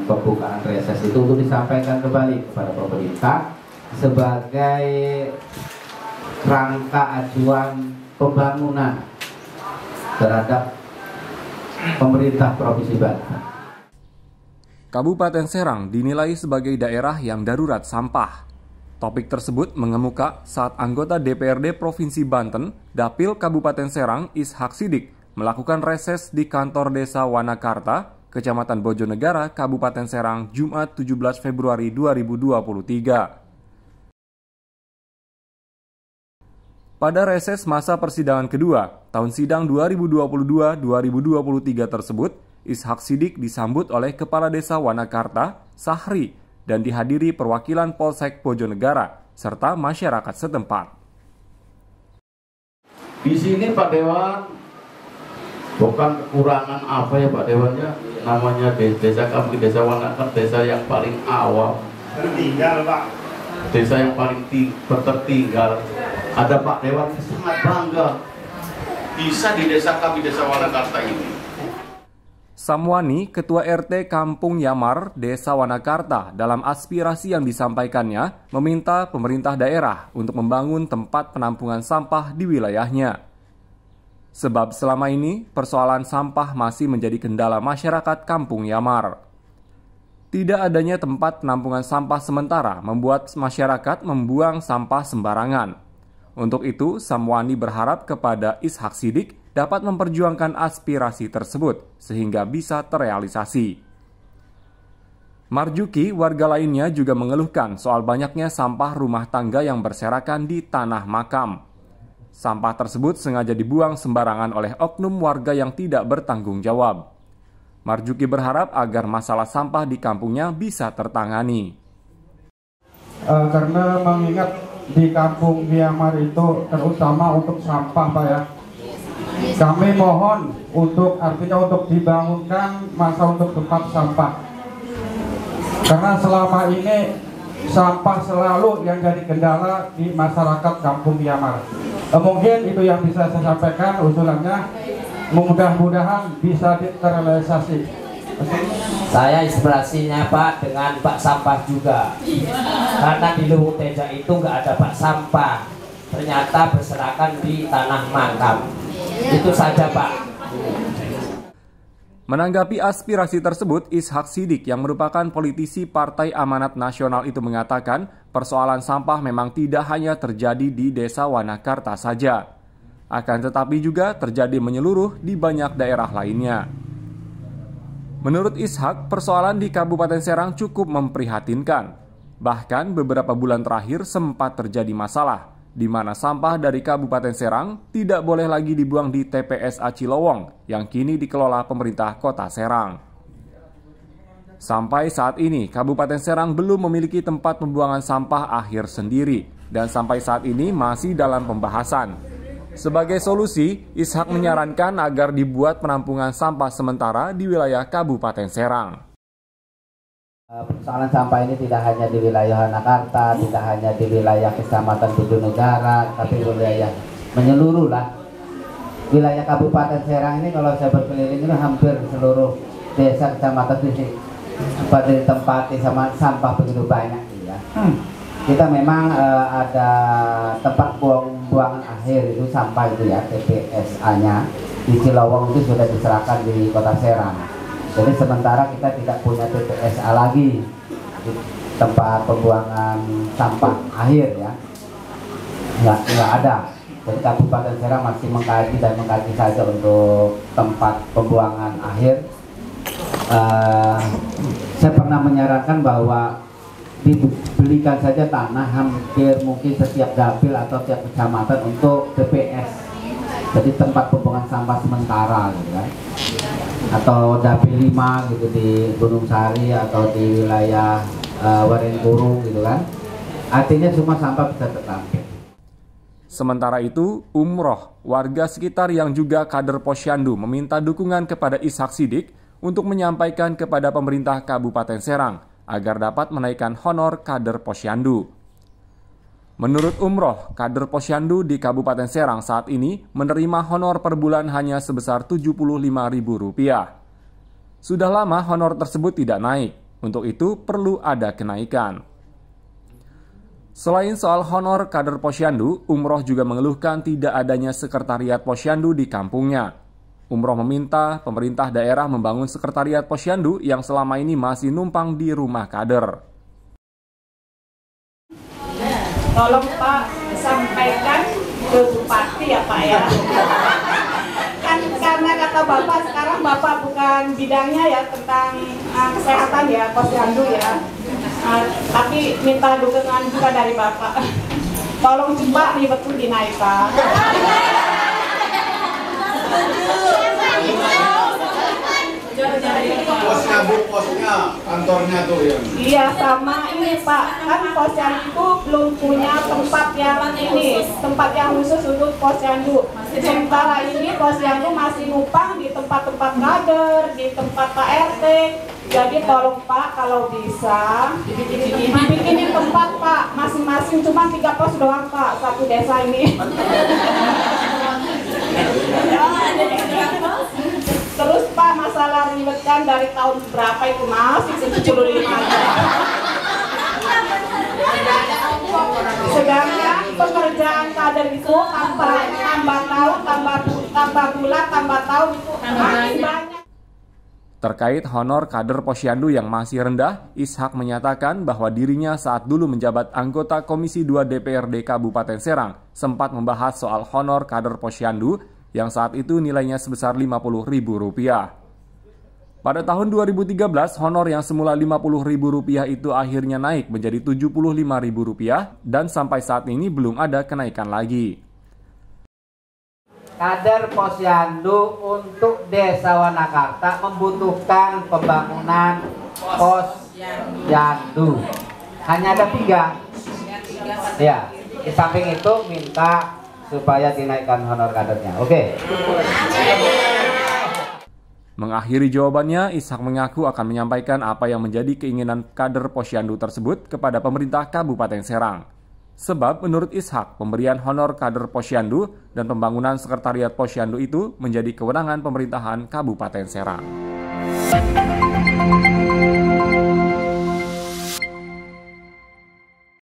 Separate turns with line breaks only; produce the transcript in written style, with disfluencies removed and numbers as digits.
pembukaan reses itu untuk disampaikan kembali kepada pemerintah sebagai rangka ajuan pembangunan terhadap pemerintah Provinsi Banten.
Kabupaten Serang dinilai sebagai daerah yang darurat sampah. Topik tersebut mengemuka saat anggota DPRD Provinsi Banten, Dapil Kabupaten Serang Ishak Sidik melakukan reses di kantor Desa Wanakarta, Kecamatan Bojonegara, Kabupaten Serang, Jumat 17 Februari 2023. Pada reses masa persidangan kedua, tahun sidang 2022-2023 tersebut, Ishak Sidik disambut oleh Kepala Desa Wanakarta, Sahri, dan dihadiri perwakilan Polsek Bojonegara, serta masyarakat setempat.
Di sini Pak Dewan, bukan kekurangan apa ya Pak Dewannya, namanya desa kami, Desa Wanakarta, desa yang paling awam. Tertinggal Pak. Desa yang paling tertinggal. Ada Pak Dewan sangat bangga bisa di desa kami, Desa Wanakarta ini.
Samwani, Ketua RT Kampung Yamar, Desa Wanakarta, dalam aspirasi yang disampaikannya, meminta pemerintah daerah untuk membangun tempat penampungan sampah di wilayahnya. Sebab selama ini, persoalan sampah masih menjadi kendala masyarakat Kampung Yamar. Tidak adanya tempat penampungan sampah sementara membuat masyarakat membuang sampah sembarangan. Untuk itu, Samwani berharap kepada Ishak Sidik dapat memperjuangkan aspirasi tersebut sehingga bisa terrealisasi. Marjuki, warga lainnya juga mengeluhkan soal banyaknya sampah rumah tangga yang berserakan di tanah makam. Sampah tersebut sengaja dibuang sembarangan oleh oknum warga yang tidak bertanggung jawab. Marjuki berharap agar masalah sampah di kampungnya bisa tertangani.
Karena mengingat di Kampung Yamar itu terutama untuk sampah Pak ya. Kami mohon artinya untuk dibangunkan masa untuk tempat sampah. Karena selama ini sampah selalu yang jadi kendala di masyarakat Kampung Yamar. Mungkin itu yang bisa saya sampaikan usulannya. Mudah-mudahan bisa terrealisasi.
Saya inspirasinya Pak dengan bak sampah juga, karena di Luhut Teja itu nggak ada bak sampah, ternyata berserakan di tanah makam. Itu saja Pak.
Menanggapi aspirasi tersebut, Ishak Sidik yang merupakan politisi Partai Amanat Nasional itu mengatakan persoalan sampah memang tidak hanya terjadi di Desa Wanakarta saja, akan tetapi juga terjadi menyeluruh di banyak daerah lainnya. Menurut Ishak, persoalan di Kabupaten Serang cukup memprihatinkan. Bahkan beberapa bulan terakhir sempat terjadi masalah, di mana sampah dari Kabupaten Serang tidak boleh lagi dibuang di TPSA Cilowong yang kini dikelola pemerintah Kota Serang. Sampai saat ini, Kabupaten Serang belum memiliki tempat pembuangan sampah akhir sendiri, dan sampai saat ini masih dalam pembahasan. Sebagai solusi, Ishak menyarankan agar dibuat penampungan sampah sementara di wilayah Kabupaten Serang.
Persoalan sampah ini tidak hanya di wilayah Wanakarta, tidak hanya di wilayah Kecamatan Bojonegara, tapi wilayah menyeluruh lah. Wilayah Kabupaten Serang ini kalau saya berkeliling itu hampir seluruh desa kecamatan di sini ditempati sama sampah begitu banyak ya. Kita memang ada tempat buangan akhir itu sampah itu ya, TPSA-nya di Cilowong itu sudah diserahkan di Kota Serang. Jadi sementara kita tidak punya TPSA lagi di tempat pembuangan sampah akhir ya, nggak ada. Jadi Kabupaten Serang masih mengkaji saja untuk tempat pembuangan akhir. Saya pernah menyarankan bahwa dibelikan saja tanah hampir mungkin setiap dapil atau setiap kecamatan untuk TPS, jadi tempat pembuangan sampah sementara gitu kan, atau dapil 5 gitu di Gunung Sari atau di wilayah Waringkuru gitu kan, artinya semua sampah bisa tertampung.
Sementara itu, Umroh, warga sekitar yang juga kader Posyandu meminta dukungan kepada Ishak Sidik untuk menyampaikan kepada pemerintah Kabupaten Serang agar dapat menaikkan honor kader Posyandu. Menurut Umroh, kader Posyandu di Kabupaten Serang saat ini menerima honor per bulan hanya sebesar Rp75.000. Sudah lama honor tersebut tidak naik, Untuk itu perlu ada kenaikan. Selain soal honor kader Posyandu, Umroh juga mengeluhkan tidak adanya sekretariat Posyandu di kampungnya. Umroh meminta pemerintah daerah membangun sekretariat Posyandu yang selama ini masih numpang di rumah kader.
Tolong Pak sampaikan ke Bupati ya Pak ya. Kan karena kata Bapak sekarang Bapak bukan bidangnya ya tentang kesehatan ya Posyandu ya. Tapi minta dukungan juga dari Bapak. Tolong cepat nih betul dinaikkan.
Posnya, kantornya tuh ya.
Iya sama ini Pak, kan Posyandu itu belum punya tempat yang khusus untuk Posyandu. Sementara ini Posyandu masih numpang di tempat-tempat kader, di tempat Pak RT. Jadi tolong Pak kalau bisa dibikinin tempat Pak, masing-masing cuma 3 pos doang Pak, satu desa ini. Terus Pak masalah ribet kan dari tahun berapa itu masih 75 sedangkan pekerjaan kader itu tambah tahun, tambah bulan, tambah tahun itu makin banyak.
Terkait honor kader Posyandu yang masih rendah, Ishak menyatakan bahwa dirinya saat dulu menjabat anggota Komisi 2 DPRD Kabupaten Serang sempat membahas soal honor kader Posyandu yang saat itu nilainya sebesar Rp50.000. Pada tahun 2013, honor yang semula Rp50.000 itu akhirnya naik menjadi Rp75.000 dan sampai saat ini belum ada kenaikan lagi.
Kader Posyandu untuk Desa Wanakarta membutuhkan pembangunan Posyandu. Hanya ada 3. Ya, di samping itu minta supaya dinaikkan honor kadernya. Oke.
Mengakhiri jawabannya, Ishak mengaku akan menyampaikan apa yang menjadi keinginan kader Posyandu tersebut kepada pemerintah Kabupaten Serang. Sebab menurut Ishak, pemberian honor kader Posyandu dan pembangunan sekretariat Posyandu itu menjadi kewenangan pemerintahan Kabupaten Serang.